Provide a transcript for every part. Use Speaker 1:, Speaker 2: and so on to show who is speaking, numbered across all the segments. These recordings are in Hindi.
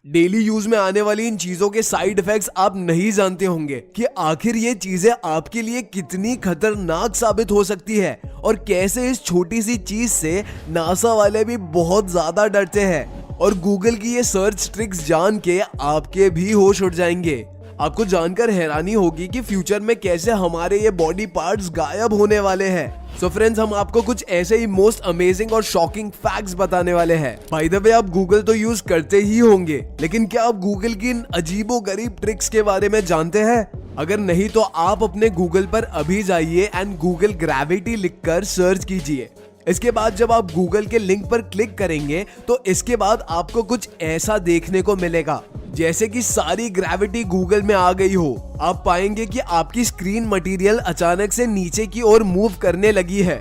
Speaker 1: डेली यूज में आने वाली इन चीजों के साइड इफेक्ट्स आप नहीं जानते होंगे कि आखिर ये चीजें आपके लिए कितनी खतरनाक साबित हो सकती है और कैसे इस छोटी सी चीज से नासा वाले भी बहुत ज्यादा डरते हैं। और गूगल की ये सर्च ट्रिक्स जान के आपके भी होश उड़ जाएंगे। आपको जानकर हैरानी होगी कि फ्यूचर में कैसे हमारे ये बॉडी पार्ट्स गायब होने वाले हैं। सो फ्रेंड्स, हम आपको कुछ ऐसे ही मोस्ट अमेजिंग और शॉकिंग फैक्ट्स बताने वाले हैं। बाय द वे, आप गूगल तो यूज करते ही होंगे, लेकिन क्या आप गूगल की इन अजीबोगरीब ट्रिक्स के बारे में जानते हैं? अगर नहीं तो आप अपने गूगल पर अभी जाइए एंड गूगल ग्रेविटी लिखकर सर्च कीजिए। इसके बाद जब आप गूगल के लिंक पर क्लिक करेंगे तो इसके बाद आपको कुछ ऐसा देखने को मिलेगा जैसे कि सारी ग्रेविटी गूगल में आ गई हो। आप पाएंगे कि आपकी स्क्रीन मटेरियल अचानक से नीचे की ओर मूव करने लगी है।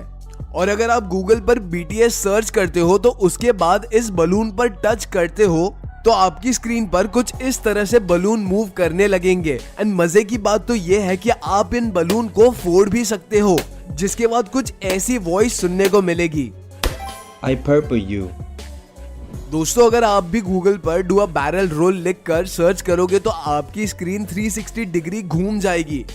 Speaker 1: और अगर आप गूगल पर BTS सर्च करते हो तो उसके बाद इस बलून पर टच करते हो तो आपकी स्क्रीन पर कुछ इस तरह से बलून मूव करने लगेंगे। एंड मजे की बात तो ये है कि आप इन बलून को फोड़ भी सकते हो, जिसके बाद कुछ ऐसी वॉइस सुनने को मिलेगी,
Speaker 2: I purple you।
Speaker 1: दोस्तों, अगर आप भी गूगल पर डू अ बैरल रोल लिखकर सर्च करोगे तो आपकी स्क्रीन 360 डिग्री घूम जाएगी।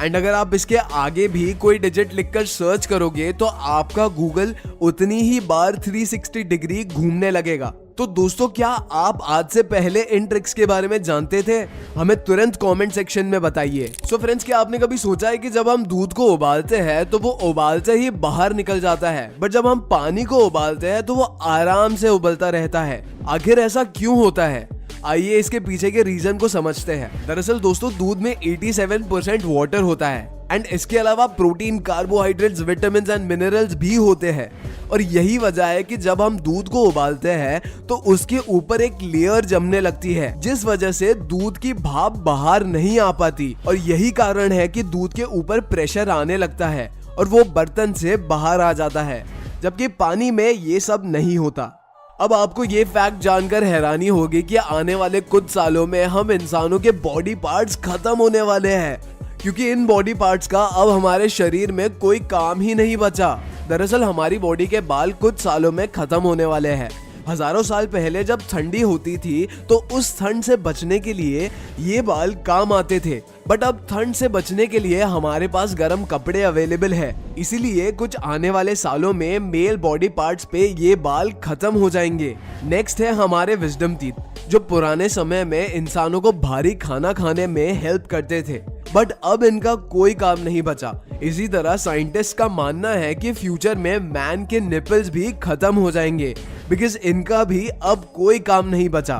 Speaker 1: एंड अगर आप इसके आगे भी कोई डिजिट लिखकर सर्च करोगे तो आपका गूगल उतनी ही बार 360 डिग्री घूमने लगेगा। तो दोस्तों, क्या आप आज से पहले इन ट्रिक्स के बारे में जानते थे? हमें तुरंत कमेंट सेक्शन में बताइए। सो फ्रेंड्स, क्या आपने कभी सोचा है कि जब हम दूध को उबालते हैं तो वो उबालते ही बाहर निकल जाता है, बट जब हम पानी को उबालते हैं तो वो आराम से उबलता रहता है? आखिर ऐसा क्यों होता है? आइए इसके पीछे के रीजन को समझते हैं। दरअसल दोस्तों, दूध में 87% वाटर होता है एंड इसके अलावा protein, carbohydrates, vitamins and minerals भी होते हैं। और यही वजह है कि जब हम दूध को उबालते हैं तो उसके ऊपर एक लेयर जमने लगती है, जिस वजह से दूध की भाप बाहर नहीं आ पाती। और यही कारण है कि दूध के ऊपर प्रेशर आने लगता है और वो बर्तन से बाहर आ जाता है, जबकि पानी में ये सब नहीं होता। अब आपको ये फैक्ट जानकर हैरानी होगी कि आने वाले कुछ सालों में हम इंसानों के बॉडी पार्ट्स खत्म होने वाले हैं, क्योंकि इन बॉडी पार्ट्स का अब हमारे शरीर में कोई काम ही नहीं बचा। दरअसल हमारी बॉडी के बाल कुछ सालों में खत्म होने वाले हैं। हजारों साल पहले जब ठंडी होती थी तो उस ठंड से बचने के लिए ये बाल काम आते थे, बट अब ठंड से बचने के लिए हमारे पास गर्म कपड़े अवेलेबल है। इसीलिए कुछ आने वाले सालों में मेल बॉडी पार्ट्स पे ये बाल खत्म हो जाएंगे। नेक्स्ट है हमारे विजडम टीथ, जो पुराने समय में इंसानों को भारी खाना खाने में हेल्प करते थे, बट अब इनका कोई काम नहीं बचा। इसी तरह साइंटिस्ट का मानना है कि फ्यूचर में मैन के निपल्स भी खत्म हो जाएंगे, बिकॉज इनका भी अब कोई काम नहीं बचा।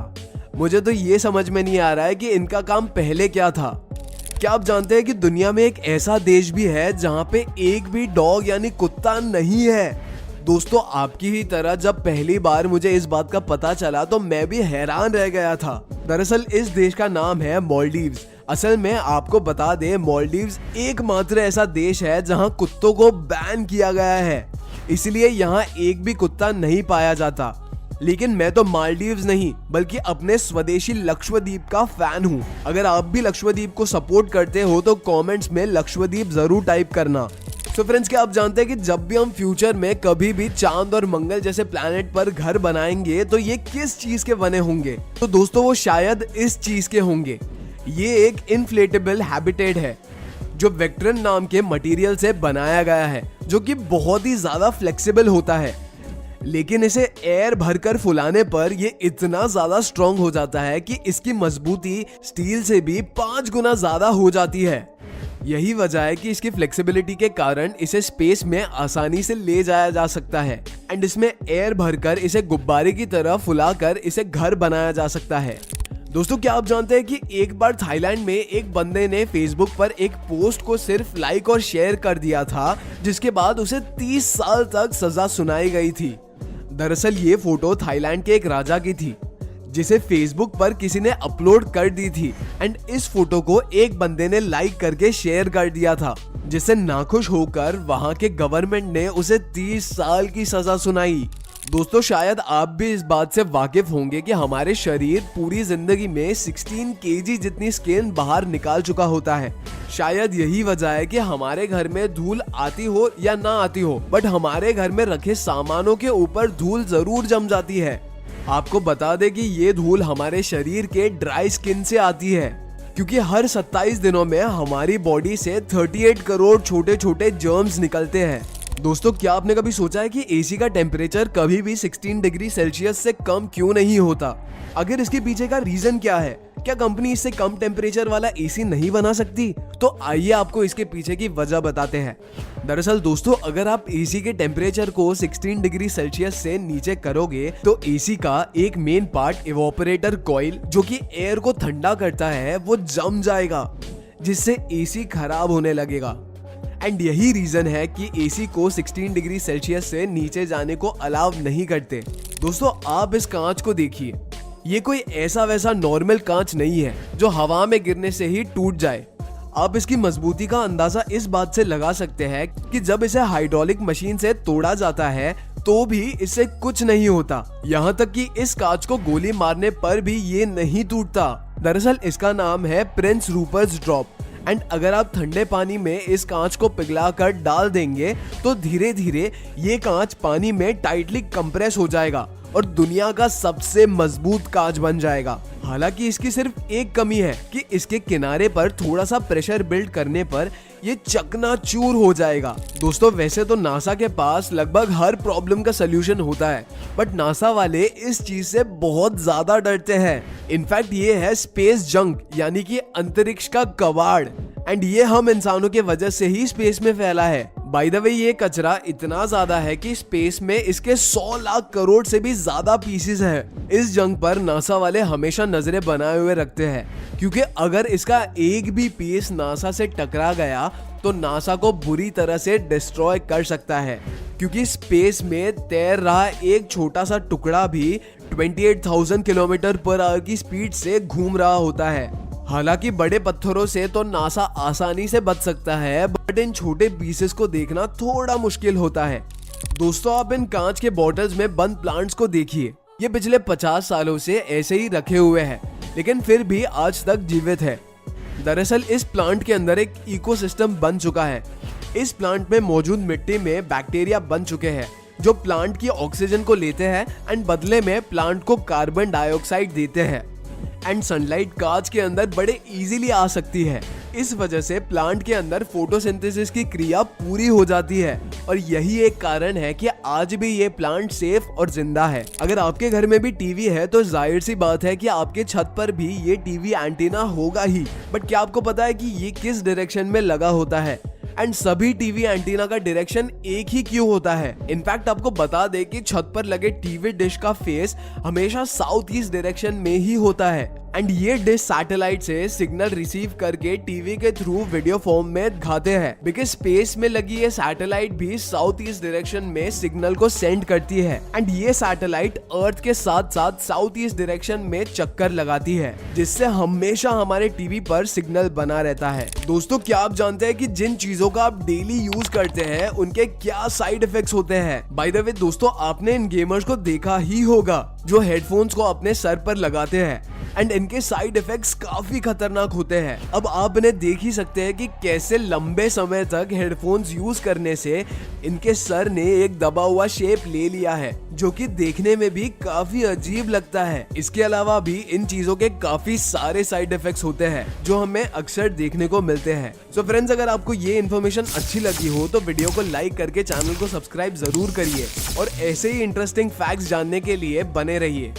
Speaker 1: मुझे तो ये समझ में नहीं आ रहा है कि इनका काम पहले क्या था। क्या आप जानते हैं कि दुनिया में एक ऐसा देश भी है जहाँ पे एक भी डॉग यानी कुत्ता नहीं है? दोस्तों, आपकी ही तरह जब पहली बार मुझे इस बात का पता चला तो मैं भी हैरान रह गया था। दरअसल इस देश का नाम है मालदीव्स। असल में आपको बता दें, मालदीव्स एकमात्र ऐसा देश है जहां कुत्तों को बैन किया गया है, इसलिए यहां एक भी कुत्ता नहीं पाया जाता। लेकिन मैं तो मालदीव्स नहीं बल्कि अपने स्वदेशी लक्षद्वीप का फैन हूं। अगर आप भी लक्षद्वीप को सपोर्ट करते हो तो कमेंट्स में लक्षद्वीप जरूर टाइप करना। तो फ्रेंड्स, क्या आप जानते हैं कि जब भी हम फ्यूचर में कभी भी चांद और मंगल जैसे प्लैनेट पर घर बनाएंगे तो ये किस चीज के बने होंगे? तो दोस्तों, वो शायद इस चीज के होंगे। ये एक इन्फ्लेटेबल हैबिटेट है जो वेक्ट्रन नाम के मटेरियल से बनाया गया है, जो कि बहुत ही ज्यादा फ्लेक्सिबल होता है। लेकिन इसे एयर भरकर फुलाने पर ये इतना ज्यादा स्ट्रॉन्ग हो जाता है कि इसकी मजबूती स्टील से भी 5 गुना ज्यादा हो जाती है। यही वजह है कि इसकी फ्लेक्सिबिलिटी के कारण इसे स्पेस में आसानी से ले जाया जा सकता है एंड इसमें एयर भरकर इसे गुब्बारे की तरह फुलाकर इसे घर बनाया जा सकता है। दोस्तों, क्या आप जानते हैं कि एक बार थाईलैंड में एक बंदे ने फेसबुक पर एक पोस्ट को सिर्फ लाइक और शेयर कर दिया था, जिसके बाद उसे 30 साल तक सजा सुनाई गई थी। दरअसल ये फोटो थाईलैंड के एक राजा की थी, जिसे फेसबुक पर किसी ने अपलोड कर दी थी एंड इस फोटो को एक बंदे ने लाइक करके शेयर कर दिया था, जिससे नाखुश होकर वहां के गवर्नमेंट ने उसे 30 साल की सजा सुनाई। दोस्तों, शायद आप भी इस बात से वाकिफ होंगे कि हमारे शरीर पूरी जिंदगी में 16 kg जितनी स्किन बाहर निकाल चुका होता है। शायद यही वजह है कि हमारे घर में धूल आती हो या ना आती हो, बट हमारे घर में रखे सामानों के ऊपर धूल जरूर जम जाती है। आपको बता दें कि ये धूल हमारे शरीर के ड्राई स्किन से आती है, क्योंकि हर 27 दिनों में हमारी बॉडी से 38 करोड़ छोटे छोटे जर्म्स निकलते हैं। दोस्तों, क्या आपने कभी सोचा है कि एसी का टेम्परेचर कभी भी 16 डिग्री सेल्सियस से कम क्यों नहीं होता? अगर इसके पीछे का रीजन क्या है? क्या कंपनी इससे कम टेम्परेचर वाला एसी नहीं बना सकती? तो आइए आपको इसके पीछे की वजह बताते हैं। दरअसल दोस्तों, अगर आप एसी के टेम्परेचर को 16 डिग्री सेल्सियस से नीचे करोगे तो एसी का एक मेन पार्ट इवोपरेटर कॉइल, जो कि एयर को ठंडा करता है, वो जम जाएगा, जिससे एसी खराब होने लगेगा। एंड यही रीजन है कि एसी को 16 डिग्री सेल्सियस से नीचे जाने को अलाउ नहीं करते। दोस्तों, आप इस कांच को देखिए, ये कोई ऐसा वैसा नॉर्मल कांच नहीं है जो हवा में गिरने से ही टूट जाए। आप इसकी मजबूती का अंदाजा इस बात से लगा सकते हैं कि जब इसे हाइड्रोलिक मशीन से तोड़ा जाता है तो भी इससे कुछ नहीं होता। यहाँ तक कि इस कांच को गोली मारने पर भी ये नहीं टूटता। दरअसल इसका नाम है प्रिंस रूपर्ट्स ड्रॉप। एंड अगर आप ठंडे पानी में इस कांच को पिघलाकर डाल देंगे तो धीरे धीरे ये कांच पानी में टाइटली कंप्रेस हो जाएगा और दुनिया का सबसे मजबूत कांच बन जाएगा। हालांकि इसकी सिर्फ एक कमी है कि इसके किनारे पर थोड़ा सा प्रेशर बिल्ड करने पर ये चकनाचूर हो जाएगा। दोस्तों, वैसे तो नासा के पास लगभग हर प्रॉब्लम का सलूशन होता है, बट नासा वाले इस चीज से बहुत ज्यादा डरते हैं। इनफैक्ट ये है स्पेस जंक, यानी कि अंतरिक्ष का कबाड़। एंड ये हम इंसानों के वजह से ही स्पेस में फैला है। बाय द वे, ये कचरा इतना ज्यादा है कि स्पेस में इसके 100 लाख करोड़ से भी ज्यादा पीसेस है। इस जंग पर नासा वाले हमेशा नजरें बनाए हुए रखते हैं, क्योंकि अगर इसका एक भी पीस नासा से टकरा गया तो नासा को बुरी तरह से डिस्ट्रॉय कर सकता है, क्योंकि स्पेस में तैर रहा एक छोटा सा टुकड़ा भी 28,000 किलोमीटर पर आवर की स्पीड से घूम रहा होता है। हालांकि बड़े पत्थरों से तो नासा आसानी से बच सकता है, बट इन छोटे पीसेस को देखना थोड़ा मुश्किल होता है। दोस्तों, आप इन कांच के बॉटल्स में बंद प्लांट्स को देखिए। ये पिछले 50 सालों से ऐसे ही रखे हुए हैं, लेकिन फिर भी आज तक जीवित है। दरअसल इस प्लांट के अंदर एक इकोसिस्टम बन चुका है। इस प्लांट में मौजूद मिट्टी में बैक्टीरिया बन चुके हैं, जो प्लांट की ऑक्सीजन को लेते हैं एंड बदले में प्लांट को कार्बन डाइऑक्साइड देते हैं। एंड सनलाइट कांच के अंदर बड़े इजीली आ सकती है। इस वजह से प्लांट के अंदर फोटोसिंथेसिस की क्रिया पूरी हो जाती है, और यही एक कारण है कि आज भी ये प्लांट सेफ और जिंदा है। अगर आपके घर में भी टीवी है तो जाहिर सी बात है कि आपके छत पर भी ये टीवी एंटीना होगा ही। बट क्या आपको पता है कि ये किस डायरेक्शन में लगा होता है? एंड सभी टीवी एंटीना का डायरेक्शन एक ही क्यों होता है? इनफैक्ट आपको बता दे कि छत पर लगे टीवी डिश का फेस हमेशा साउथ ईस्ट डायरेक्शन में ही होता है। एंड ये डिश सैटेलाइट से सिग्नल रिसीव करके टीवी के थ्रू वीडियो फॉर्म में दिखाते हैं, बिकॉज स्पेस में लगी ये सैटेलाइट भी साउथ ईस्ट डायरेक्शन में सिग्नल को सेंड करती है। एंड ये सैटेलाइट अर्थ के साथ साथ साउथ ईस्ट डायरेक्शन में चक्कर लगाती है, जिससे हमेशा हमारे टीवी पर सिग्नल बना रहता है। दोस्तों, क्या आप जानते हैं कि जिन चीजों का आप डेली यूज करते हैं उनके क्या साइड इफेक्ट्स होते हैं? बाय द वे दोस्तों, आपने इन गेमर्स को देखा ही होगा जो हेडफोन्स को अपने सर पर लगाते हैं, एंड इनके साइड इफेक्ट्स काफी खतरनाक होते हैं। अब आप इन्हें देख ही सकते हैं कि कैसे लंबे समय तक हेडफोन्स यूज करने से इनके सर ने एक दबा हुआ शेप ले लिया है, जो कि देखने में भी काफी अजीब लगता है। इसके अलावा भी इन चीजों के काफी सारे साइड इफेक्ट्स होते हैं जो हमें अक्सर देखने को मिलते हैं। सो फ्रेंड्स, अगर आपको ये इन्फॉर्मेशन अच्छी लगी हो तो वीडियो को लाइक करके चैनल को सब्सक्राइब जरूर करिए, और ऐसे ही इंटरेस्टिंग फैक्ट्स जानने के लिए बने रहिए।